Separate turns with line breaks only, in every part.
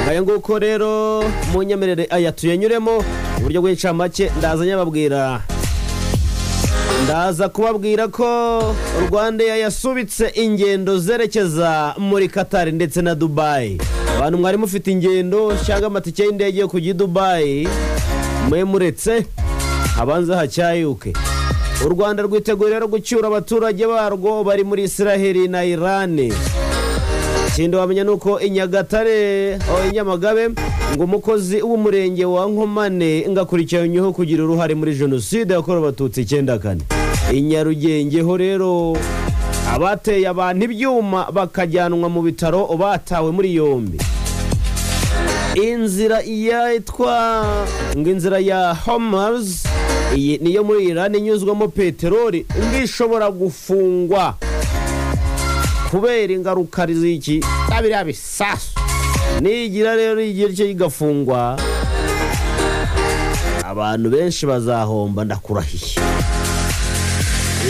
aya nguko rero munyemerere aya tuyanyuremo uburyo bw'incamake ndaza kubabwira ko Rwanda yasubitse ingendo zerekeza muri Qatar ndetse na Dubai. Abantu mwari mufite ingendo cyangwa amatike y'indege yo kujya Dubai mwemuretse abanza hacyayuke. U Rwanda rwiteguye rero gucyura abaturage barwo bari muri Israel na Iran. Ikindi wamenya nuko Inyagatare Inyamagabe ngo umukozi w'umurenge wa Nkomane ngakurikiranyweho kugira uruhare muri jenoside yakorewe abatutsi 94. Inyarugenge ho rero abateye abantu ibyuma bakajyanwa mu bitaro batawe muri yombi. Inzira ya Hormuz iyi niyo muri Iran inyuzwamo peteroli ngishobora gufungwa kubera ingaruka z'iki tabira bisasu. Nigira rero igihe cyo igafungwa abantu benshi bazahomba ndakurahiye.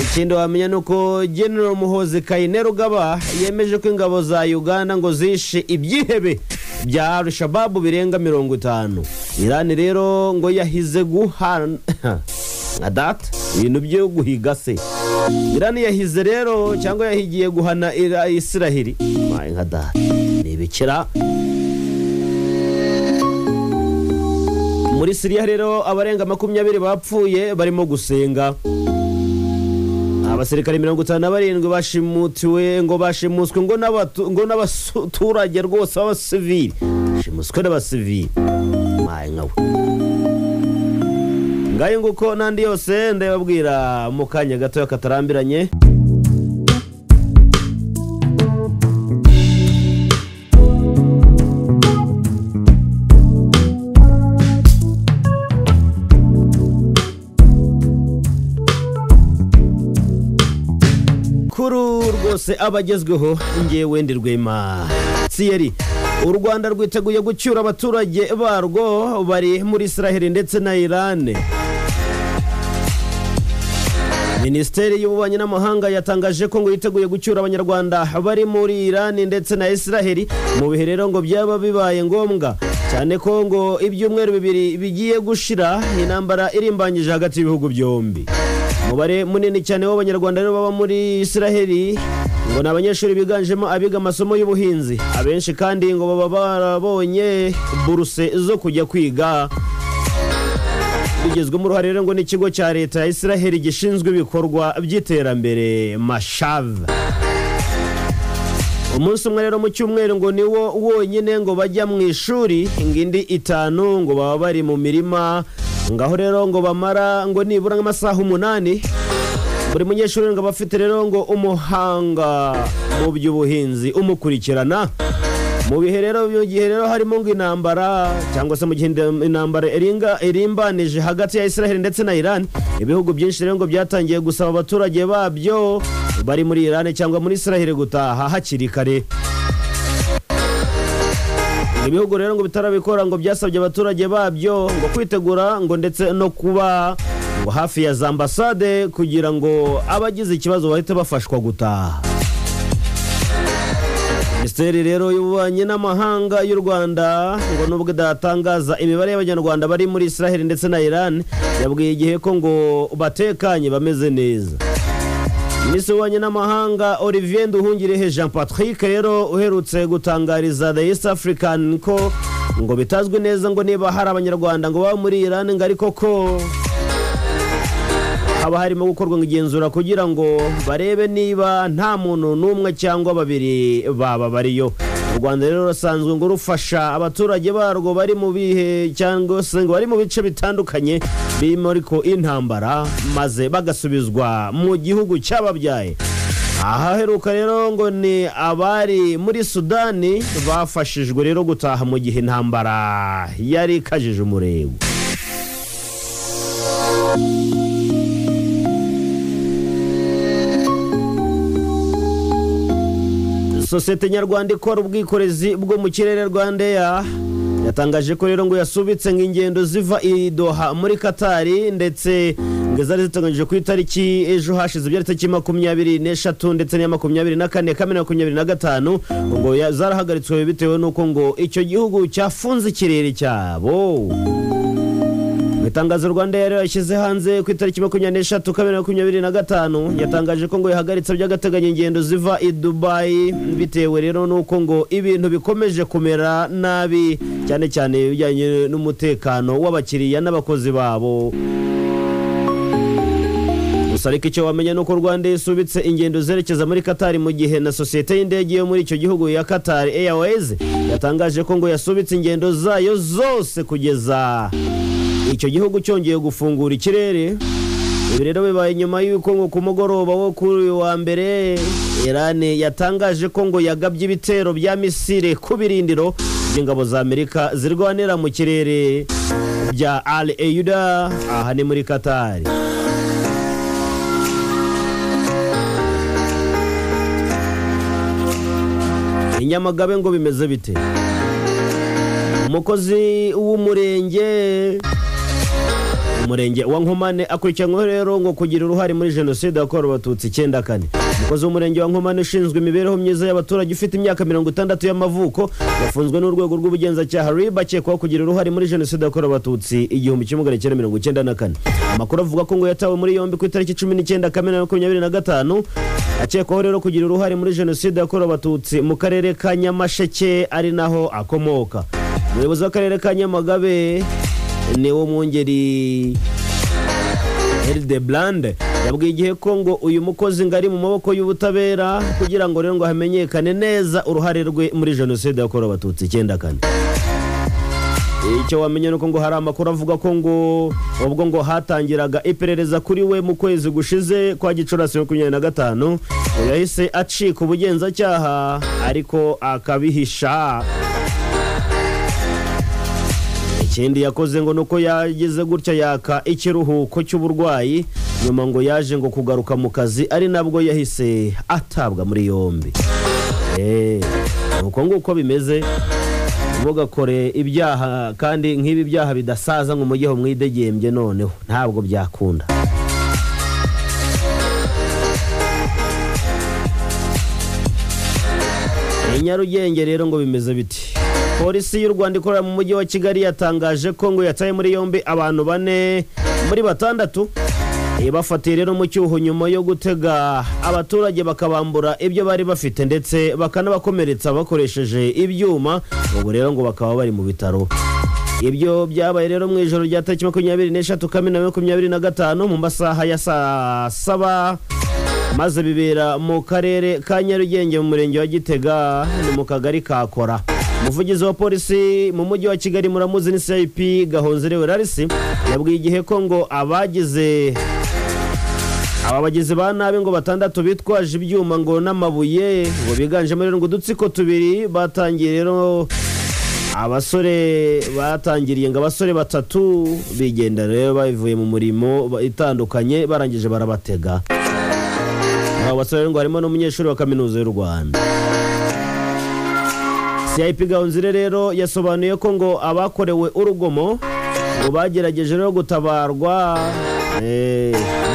Ikindi wamenya nuko General Muhozi Kainerugaba yemeje ko ingabo za Uganda ngo zishe ibyihebe bya Al-Shabaab birenga 50. Iran rero ngo yahize guhana data ibintu byo guhiga se. Iran yahize rero cyangwa yahigiye guhana Israel nka data nibikira. Muri Syria rero abarenga 20 bapfuye barimo gusenga. Abasirikare 57 bashimutiwe ngo bashimuswe ngo n'abaturage rwose abasivili shimuswe n'abasivili nkawe ngaye nguko nandi yose ndababwira mu kanya gato katarambiranye. Rwose abagezweho ngewe ndirwema Thierry. U Rwanda rwiteguye gucyura abaturage barwo bari muri Israel ndetse na Iran. Minisiteri y'Ububanyi n'Amahanga yatangaje ko ngo yiteguye gucyura abanyarwanda bari muri Iran ndetse na Israel mu bihe rero ngo byaba bibaye ngombwa cyane ko ngo ibyumweru bibiri bigiye gushira intambara irimbanyije hagati y'ibihugu byombi. Umubare munini cyane w'abanyarwanda rero baba muri Israel ngo n'abanyeshuri biganjemo abiga amasomo y'ubuhinzi. Abenshi kandi ngo baba barabonye buruse zo kujya kwiga. Bigezwe mu ruhare rero ngo n'ikigo cya leta ya Israel gishinzwe ibikorwa by'iterambere Mashav. Umunsi umwe rero mu cyumweru ngo niwo wonyine ngo bajya mu ishuri, ingindi 5 ngo baba bari mu mirima. Ngaho rero ngo bamara ngo nibura nk'amasaha 8. Buri munyeshuri ngo bafite rero ngo umuhanga mu by'ubuhinzi umukurikirana. Mu bihe rero harimo ngo intambara cyangwa se mu gihe intambara irimbanije hagati ya Israel ndetse na Iran, ibihugu byinshi rero ngo byatangiye gusaba abaturage babyo bari muri Iran cyangwa muri Israel gutaha hakiri kare. Ibihugu rero ngo bitarabikora ngo byasabye abaturage babyo ngo kwitegura ngo ndetse no kuba ngo hafi ya za ambasade kugira ngo abagize ikibazo bahite bafashwa gutaha. Minisiteri rero y'Ububanyi n'Amahanga y'u Rwanda ngo nubwo datangaza imibare y'abanyarwanda bari muri Israel ndetse na Iran yabwiye igihe ko ngo batekanye bameze neza. Minisitiri w'Ububanyi n'Amahanga Olivier Nduhungirehe Jean Patrick rero uherutse gutangariza The East African ko ngo bitazwi neza ngo niba hari abanyarwanda ngo baba muri Iran ngo ariko ko haba harimo gukorwa igenzura kugira ngo barebe niba nta muntu n'umwe cyangwa babiri baba bariyo. U Rwanda rero rusanzwe ngo rufasha abaturage barwo bari mu bihe cyangwa se ngo bari mu bice bitandukanye birimo ariko intambara maze bagasubizwa mu gihugu cy'ababyaye. Aha heruka rero ngo ni abari muri Sudani bafashijwe rero gutaha mu gihe intambara yari kajije umurego. Sosiyete nyarwanda ikora ubwikorezi bwo mu kirere Rwandair yatangaje ko rero ngo yasubitse ng'ingendo ziva i Doha muri Qatar ndetse zari zitanganyije ku itariki ejo hashize byari tariki 23 ndetse na 24 kamena 25 ngo zarahagaritswe bitewe nuko ngo icyo gihugu cyafunze ikirere cyabo. Itangazo Rwanda yari yashyize hanze ku itariki 23 kamena 25 yatangaje ko ngo yahagaritse by'agateganyo ingendo ziva i Dubai bitewe rero nuko ngo ibintu bikomeje kumera nabi cyane cyane bijyanye n'umutekano w'abakiriya n'abakozi babo. Ariko icyo wamenya nuko Rwanda isubitse ingendo zerekeza muri Qatar mu gihe na sosiyete y'indege yo muri icyo gihugu ya Qatar Airways yatangaje ko ngo yasubitse ingendo zayo zose kugeza icyo gihugu cyongeye gufungura ikirere. Ibi rero bibaye nyuma y'uko ngo ku mugoroba wo kuri wa mbere Iran yatangaje ko ngo yagabye ibitero bya misile ku birindiro by'ingabo za Amerika zirwanira mu kirere bya Al Ayuda aha ni muri Qatar. Nyamagabe ngo bimeze bite? Umukozi w'umurenge wa Nkomane akurikiranyweho rero ngo kugira uruhare muri jenoside yakorewe Abatutsi 94. Umukozi w'umurenge wa Nkomane ushinzwe imibereho myiza y'abaturage ufite imyaka 60 y'amavuko yafunzwe n'urwego rw'ubugenzacyaha RIB akekwaho kugira uruhare muri jenoside yakorewe Abatutsi 1994. Amakuru avuga ko ngo yatawe muri yombi ku itariki 19 kamena 2025 akekwaho rero kugira uruhare muri jenoside yakorewe Abatutsi mu karere ka Nyamasheke ari naho akomoka. Umuyobozi w'akarere ka Nyamagabe ni wo mwungeri Hildebrand yabwiye igihe ko ngo uyu mukozi ngari mu maboko y'ubutabera kugira ngo rero ngo hamenyekane neza uruhare rwe muri jenoside yakorewe Abatutsi 94. Icyo wamenye nuko ngo hari amakuru avuga ko ngo ubwo ngo hatangiraga iperereza kuri we mu kwezi gushize kwa Gicurasi 2025 yahise acika ubugenzacyaha ariko akabihisha. Ikindi yakoze ngo nuko yagize gutya yaka ikiruhuko cy'uburwayi nyuma ngo yaje ngo kugaruka mu kazi ari nabwo yahise atabwa muri yombi. Nuko nguko bimeze mugakore ibyaha kandi nk'ibi byaha bidasaza ngo mujyeho mwidegembye noneho ntabwo byakunda. Nyarugenge rero ngo bimeze biti. Polisi y'u Rwanda ikorera mu mujyi wa Kigali yatangaje ko ngo yataye muri yombi abantu 4 muri 6 bafatiye rero mu cyuho nyuma yo gutega abaturage bakabambura ibyo bari bafite ndetse bakanabakomeretsa bakoresheje ibyuma. Ubu rero ngo bakaba bari mu bitaro. Ibyo byabaye rero mu ijoro rya tariki 23 kamena 2025 mu masaha ya saa 7 maze bibera mu karere ka Nyarugenge mu murenge wa Gitega ni mu kagari ka Kora. Umuvugizi wa polisi mu mujyi wa Kigali Muramuzi ni CIP Gahonzire Larisi yabwiye igihe ko ngo abagize ba nabi ngo 6 bitwaje ibyuma ngo n'amabuye ngo biganjemo rero ngo udutsiko 2 batangiye rero abasore batangiriye ngo abasore 3 bigenda rero bavuye mu murimo itandukanye barangije barabatega. Abo basore ngo harimo n'umunyeshuri wa kaminuza y'u Rwanda. CIP Gahonzire rero yasobanuye ko ngo abakorewe urugomo ngo bagerageje rero gutabarwa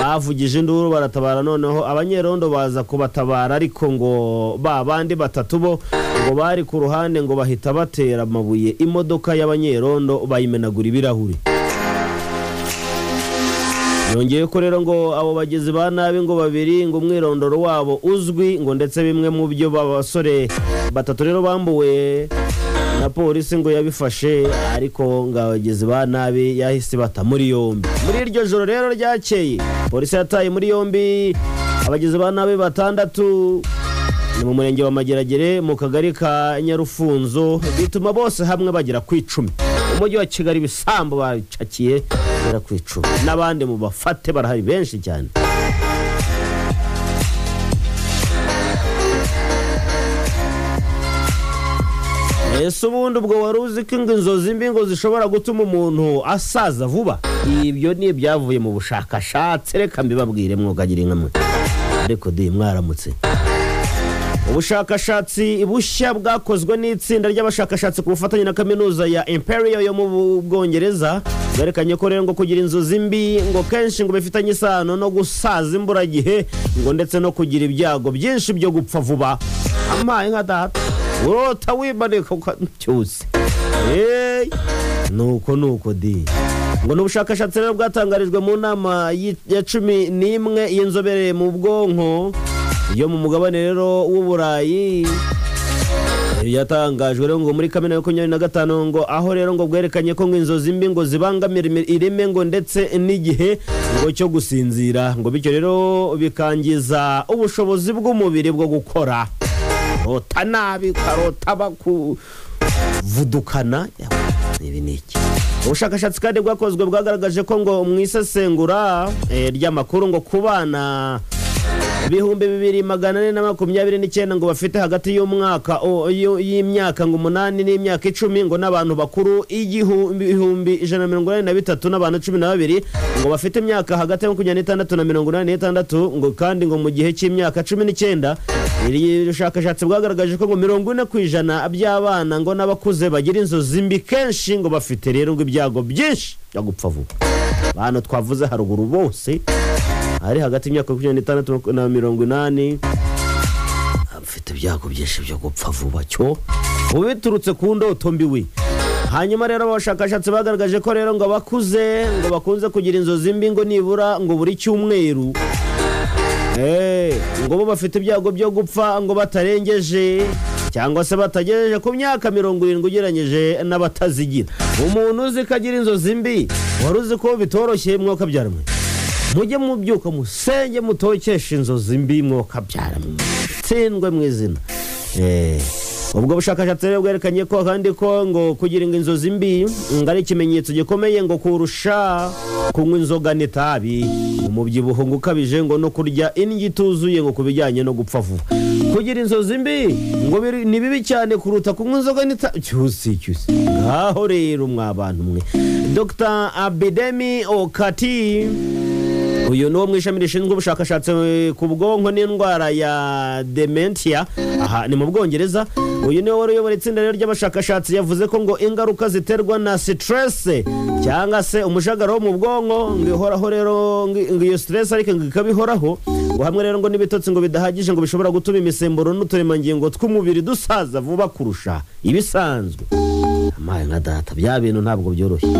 bavugije induru baratabara noneho abanyerondo baza kubatabara ariko ngo babandi 3 bo ngo bari ku ruhande ngo bahita batera amabuye imodoka y'abanyerondo bayimenagura ibirahuri. Yongeye ko rero ngo abo bagizi ba nabi ngo 2 ngo umwirondoro wabo uzwi ngo ndetse bimwe mu byo babasore 3 rero bambuwe na polisi ngo yabifashe ariko ngo abagizi ba nabi yahise bata muri yombi. Muri iryo joro rero ryakeye polisi yataye muri yombi abagizi ba nabi 6 ni mu murenge wa Mageragere mu kagari ka Nyarufunzo bituma bose hamwe bagera ku 10. Umujyi wa Kigali bisambo bacakiye bagera ku 10 n'abandi mu bafate barahari benshi cyane. Ese ubundi ubwo wari uzi ko inzozi mbi ngo zishobora gutuma umuntu asaza vuba? Ibyo ni ibyavuye mu bushakashatsi reka mbibabwire mwogagira inkamwe ariko mwaramutse. ubushakashatsi bushya bwakozwe n'itsinda ry'abashakashatsi ku bufatanye na kaminuza ya Imperial yo mu Bwongereza bwerekanye ko rero ngo kugira inzozi mbi ngo kenshi ngo bifitanye isano no gusaza imburagihe ngo ndetse no kugira ibyago byinshi byo gupfa vuba. Amaye nka data urota wimanika cyose nuko di ngo n'ubushakashatsi rero bwatangarijwe mu nama ya 11 y'inzobere mu bwonko yo mu mugabane rero w'Uburayi yatangajwe rero ngo muri Kamena 2025 ngo aho rero ngo bwerekanye ko ngo inzozi mbi ngo zibangamira ireme ngo ndetse n'igihe ngo cyo gusinzira ngo bityo rero bikangiza ubushobozi bw'umubiri bwo gukora rota nabi karota bakuvudukana ibi niki. Ubushakashatsi kandi bwakozwe bwagaragaje ko ngo mu isesengura ry'amakuru ngo kubana 2429 ngo bafite hagati y'umwaka y'imyaka ngo 8 n'imyaka 10 ngo n'abantu bakuru 1183 n'abantu 12 ngo bafite imyaka hagati ya 26 na 86 ngo kandi ngo mu gihe cy'imyaka 19 iri bushakashatsi bwagaragaje ko ngo 40% by'abana ngo n'abakuze bagira inzozi mbi kenshi ngo bafite rero ngo ibyago byinshi byo gupfa vuba. Bano twavuze haruguru bose ari hagati y'imyaka 26 na 80 afite ibyago byinshi byo gupfa vuba cyo ubiturutse ku ndoto mbiwe. Hanyuma rero abashakashatsi bagaragaje ko rero ngo abakuze ngo bakunze kugira inzozi mbi ngo nibura ngo buri cyumweru ngo bo bafite ibyago byo gupfa ngo batarengeje cyangwa se batagejeje ku myaka 70 ugereranyije n'abatazigira. Umuntu uzi kagira inzozi mbi waruzi ko bitoroshye mwoka byaramwe mujye mubyuka musenge mutokesha inzozi mbi mwoka byaramwe tsindwe mu izina. Ubwo bushakashatsi rero bwerekanye ko kandi ko ngo kugira inzozi mbi ngari ikimenyetso gikomeye ngo kurusha kunywa inzoga n'itabi, umubyibuho ngo ukabije ngo no kurya indyo ituzuye ngo kubijyanye no gupfa vuba. Kugira inzozi mbi ngo ni bibi cyane kuruta kunywa inzoga n'itabi cyusi. Ngaho rero mwabantu mwe. Dr. Abidemi Okati uyu no mwishami rishinzwe ubushakashatsi ku bwonko n'indwara ya dementia aha ni mu Bwongereza. Uyu ni wari uyobora itsinda rero ry'abashakashatsi yavuze ko ngo ingaruka ziterwa na stress cyangwa se umushagaro wo mu bwonko ngo ihoraho rero ngo iyo stress ariko ngo ikabihoraho ngo hamwe rero ngo n'ibitotsi ngo bidahagije ngo bishobora gutuma imisemburo n'uturemangingo tw'umubiri dusaza vuba kurusha ibisanzwe. Amaye nka data bya bintu ntabwo byoroshye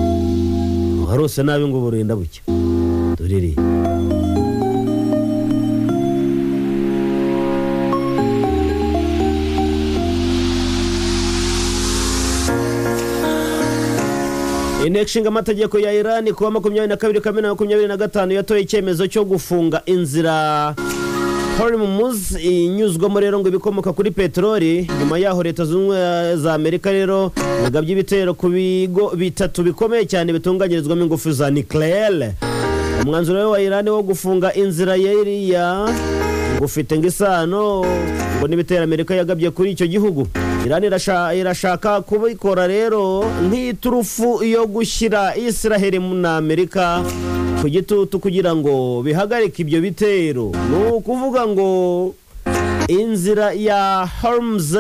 warose nabi ngo burenda buke dorere. Inteko amategeko ya Iran kuwa 22 Kamena 2025 yatoye icyemezo cyo gufunga inzira Hormuz inyuzwamo rero ngo ibikomoka kuri petroli. Nyuma yaho leta z'ubumwe za Amerika rero yagabye ibitero ku bigo bitatu bikomeye cyane bitunganyirizwamo ingufu za nucleaire. Umwanzuro wa Iran wo gufunga inzira yariya ufite ngisano ngo n'ibitera Amerika yagabye kuri icyo gihugu. Iran irashaka kubikora rero nk'iturufu yo gushyira Israel na Amerika ku gitutu kugira ngo bihagarike ibyo bitero. No kuvuga ngo inzira ya Hormuz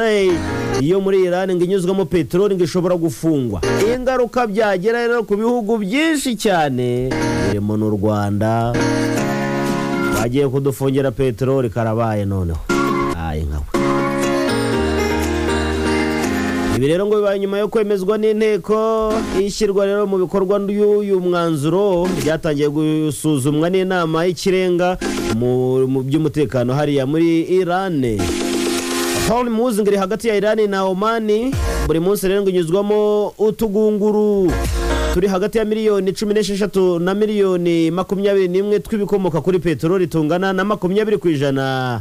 iyo muri Iran ngo inyuzwamo petroli ngo ishobora gufungwa. Ingaruka byagera rero ku bihugu byinshi cyane birimo n'u Rwanda bagiye kudufungira petroli karabaye noneho ayi nkawe. Ibi rero ngo bibaye nyuma yo kwemezwa n'inteko ishyirwa rero mu bikorwa y'uyu mwanzuro byatangiye gusuzumwa n'inama y'ikirenga mu by'umutekano hariya muri Iran. Hormuz ngiri hagati ya Iran na Oman buri munsi rero ngo inyuzwamo utugunguru turi hagati ya miliyoni 16 na miliyoni 21 tw'ibikomoka kuri petroli tungana na 20%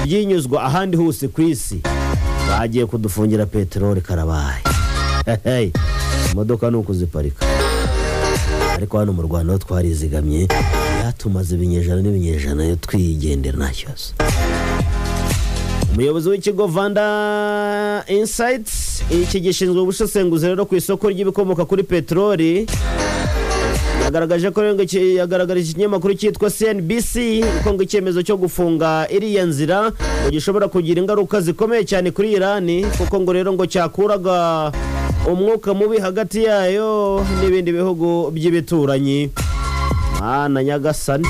byinyuzwa ahandi hose ku isi. Bagiye kudufungira petroli karabaye. Imodoka nuko ziparika ariko hano mu Rwanda twarizigamye yatumaze ibinyejana n'ibinyejana yo twigendera nacyoso. Umuyobozi w'ikigo Vanda Insights iki gishinzwe ubushasenguzi rero ku isoko ry'ibikomoka kuri petroli yagaragaje ko rero yagaragaje ikinyamakuru cyitwa CNBC ko ngo icyemezo cyo gufunga iriya nzira ngo gishobora kugira ingaruka zikomeye cyane kuri Iran, kuko ngo rero ngo cyakuraga umwuka mubi hagati yayo n'ibindi bihugu by'ibituranyi. Mana nyagasani.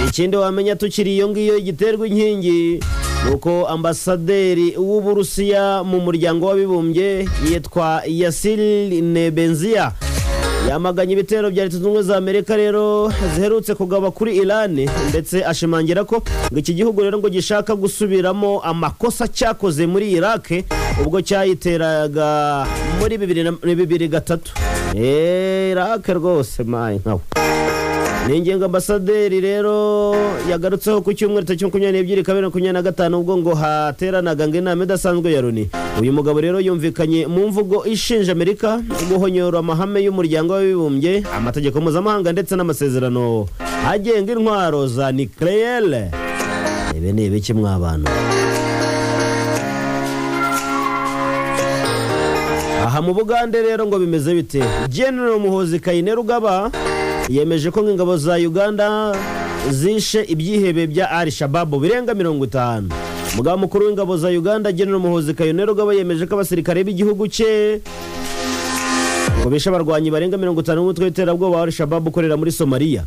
Ikindi wamenya tukiri iyo ngiyo igiterwa inkingi nuko ambasaderi w'Uburusiya mu muryango w'abibumbye yitwa Yasir Nebenzia yamaganye ibitero bya Leta Zunze Ubumwe za Amerika rero ziherutse kugaba kuri Iran, ndetse ashimangira ko ngo iki gihugu rero ngo gishaka gusubiramo amakosa cyakoze muri Iraq ubwo cyayiteraga muri 2003. Iraq rwose mayi nkawe. Ningenga ambasaderi rero yagarutseho ku cyumweru cya 22/2025 ubwo ngo hateranaga inama idasanzwe ya Loni. Uyu mugabo rero yumvikanye mu mvugo ishinja Amerika guhonyora amahame y'umuryango w'abibumbye, amategeko mpuzamahanga ndetse n'amasezerano agenga intwaro za nucleaire. Ibi ni ibiki mw'abantu? Aha mu Bugande rero ngo bimeze bite? General Muhoozi Kainerugaba yemeje ko ingabo za Uganda zishe ibyihebe bya Al-Shabaab birenga 50. Umugaba mukuru w'ingabo za Uganda General Muhoozi Kainerugaba yemeje ko abasirikare b'igihugu cye ngo bishe abarwanyi barenga 50 n'umutwe w'iterabwoba wa Al-Shabaab ukorera muri Somalia.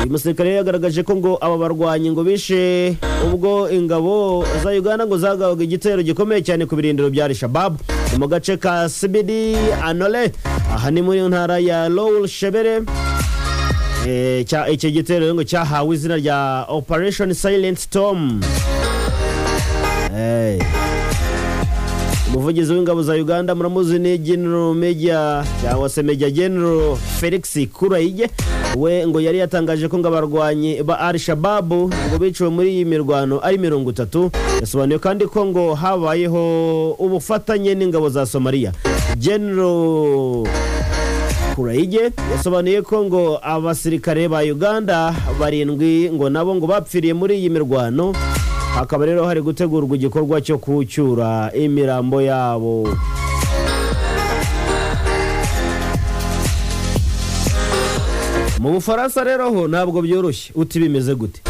Uyu musirikare yagaragaje ko ngo aba barwanyi ngo bishe ubwo ingabo za Uganda ngo zagabaga igitero gikomeye cyane ku birindiro bya Al-Shabaab mu gace ka Sibidi Anole, aha ni muri ntara ya Lower Shebele. Icyo gitero ngo cyahawe izina rya Operation Silent Storm. Umuvugizi w'ingabo za Uganda muramuzi ni General Major cyangwa se Major General Felix Kuraige, we ngo yari yatangaje ko ngo abarwanyi ba Al-Shabaab ngo biciwe muri iyi mirwano ari 30. Yasobanuye kandi ko ngo habayeho ubufatanye n'ingabo za Somalia. General Kuraige yasobanuye ko ngo abasirikare ba Uganda 7 ngo nabo ngo bapfiriye muri iyi mirwano, hakaba rero hari gutegurwa igikorwa cyo kucyura imirambo yabo. Mu Bufaransa rero ho ntabwo byoroshye, uti bimeze gute?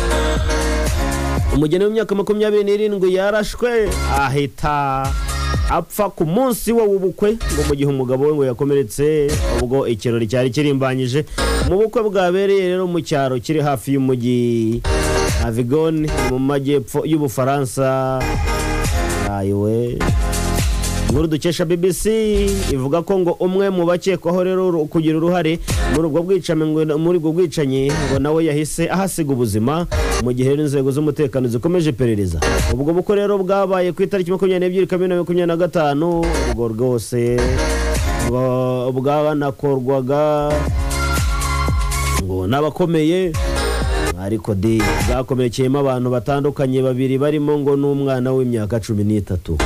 Umugeni w'imyaka 27 yarashwe ahita apfa ku munsi wo w'ubukwe ngo mu gihe umugabo we ngo yakomeretse ubwo ikirori cyari kirimbanyije mu bukwe bwabereye rero mu cyaro kiri hafi y'umujyi Avignon mu majyepfo y'Ubufaransa. Ayiwe, inkuru dukesha BBC ivuga ko ngo umwe mu bakekwaho rero kugira uruhare muri ubwo bwicanyi ngo nawe yahise ahasiga ubuzima mu gihe inzego z'umutekano zikomeje iperereza. Ubwo bukwe rero bwabaye ku itariki 22/2025 ubwo rwose bwanakorwaga ngo n'abakomeye, ariko bwakomerekeyemo abantu batandukanye, 2 barimo ngo n'umwana w'imyaka 13.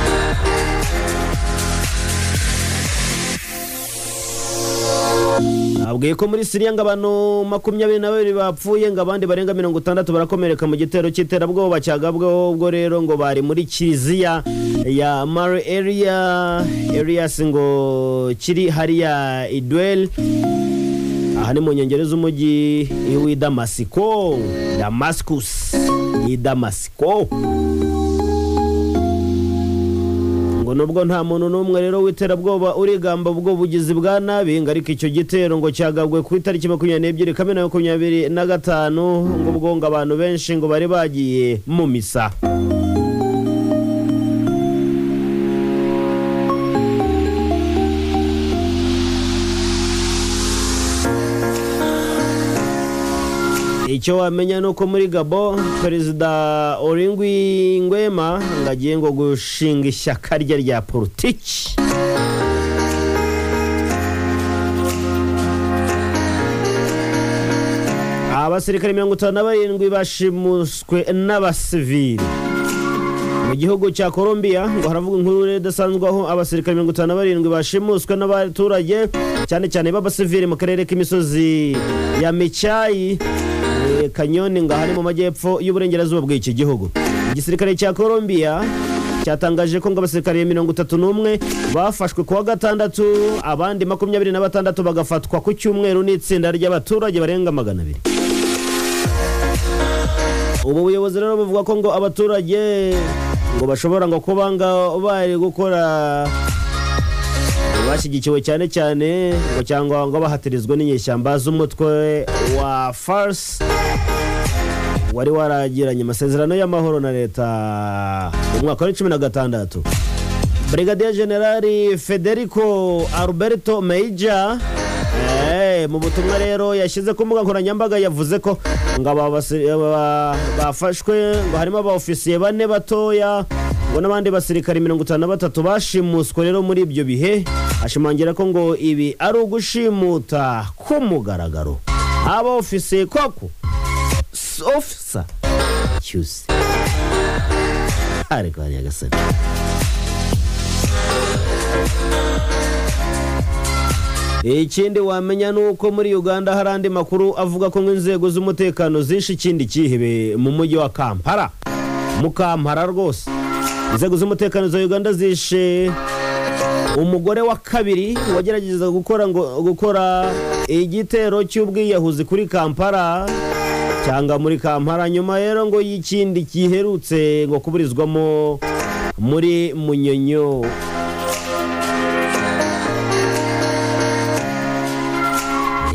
Abwiye ko muri Syria ngo abantu 22 bapfuye ngo abandi barenga 60 barakomereka mu gitero cy'iterabwoba cyagabweho ubwo rero ngo bari muri kiliziya ya Mare Elias ngo kiri hariya Idwel, aha ni mu nkengero z'umujyi w'i Damascus. Ngo nubwo nta muntu n'umwe rero w'iterabwoba urigamba ubwo bugizi bwa nabi, ariko icyo gitero ngo cyagabwe ku itariki 22/2025 ngo ubwo ngo abantu benshi ngo bari bagiye mu misa. Icyo wamenya nuko muri Gabon Perezida Oligui Nguema ngagiye ngo gushinga ishyaka rye rya politiki. Abasirikare 57 bashimuswe n'abasivili mu gihugu cya Colombia. Ngo haravuga inkuru idasanzwe aho abasirikare 57 bashimuswe n'abaturage cyane cyane b'abasivili mu karere k'imisozi ya Michai Kanyoni ngo hari mu majyepfo y'uburengerazuba bw'iki gihugu. Igisirikare cya Colombia cyatangaje ko ngo abasirikare 31 bafashwe kuwa gatandatu, abandi 26 bagafatwa ku cyumweru n'itsinda ry'abaturage barenga 200. Ubu buyobozi rero buvuga ko ngo abaturage ngo bashobora ngo kubanga bari gukora bashyigikiwe cyane cyane ngo cyangwa ngo bahatirizwe n'inyeshyamba z'umutwe wa FARS wari waragiranye amasezerano y'amahoro na leta mu mwaka wa 2016. Brigadier General Federico Alberto Meija mu butumwa rero yashyize ku mbuga nkoranyambaga yavuze ko ngo bafashwe ngo harimo abaofisiye 4 batoya ngo n'abandi basirikare 53 bashimuswe rero muri ibyo bihe. Ashimangira ko ngo ibi ari ugushimuta ku mugaragaro abaofisiye koko officer cyuse ariko ari agasana. Ikindi wamenya nuko muri Uganda hari andi makuru avuga ko inzego z'umutekano zishe ikindi kihebe mu mujyi wa Kampala. Mu Kampala rwose inzego z'umutekano za Uganda zishe umugore wa kabiri wagerageza gukora igitero cy'ubwiyahuzi kuri Kampala cyangwa muri Kampala, nyuma rero ngo y'ikindi kiherutse ngo kuburizwamo muri Munyonyo.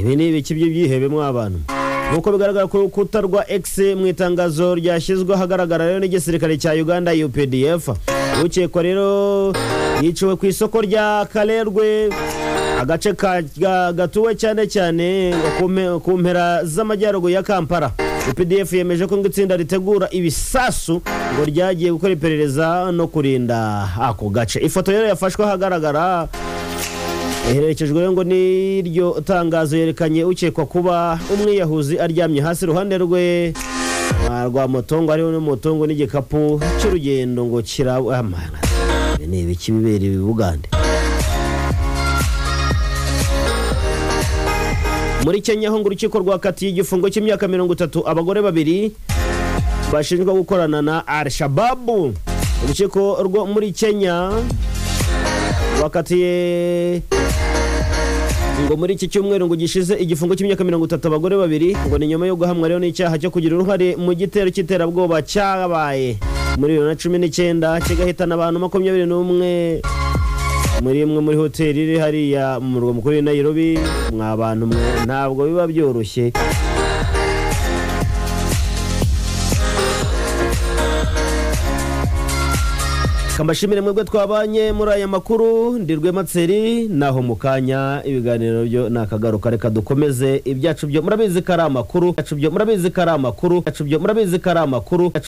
Ibi ni ibiki by'ibihebe mw'abantu nkuko bigaragara ku rukuta rwa X mu itangazo ryashyizwe ahagaragara rero n'igisirikare cya Uganda UPDF. Ukekwa rero yiciwe ku isoko rya Kalerwe, agace gatuwe cyane cyane ku mpera z'amajyaruguru ya Kampala. UPDF yemeje ko itsinda ritegura ibisasu ngo ryagiye gukora iperereza no kurinda ako gace. Ifoto rero yafashwe ahagaragara iherekejwe ngo n'iryo tangazo yerekanye ukekwa kuba umwiyahuzi aryamye hasi iruhande rwe rwa moto ngo ariho n'umutungo n'igikapu cy'urugendo ngo kiramana. Ni ibiki bibera ibi Bugande. Muri Kenya ho ngo urukiko rwakatiye igifungo cy'imyaka 30 abagore 2 bashinjwa gukorana na Al-Shabaab. Urukiko rwo muri Kenya wakatiye ngo muri iki cyumweru ngo gishize igifungo cy'imyaka 30 abagore 2 ngo ni nyuma yo guhamwa rero n'icyaha cyo kugira uruhare mu gitero cy'iterabwoba cyabaye muri 2019 kigahitana abantu 21 muri imwe muri hoteli iri hariya mu murwa mukuru wa Nairobi. Mw'abantu mwe ntabwo biba byoroshye. Kambashimire mwebwe twabanye muri aya makuru, ndirwe Matseri naho mukanya ibiganiro byo nakagaruka. Reka dukomeze ibyacu byo murabizi kari amakuru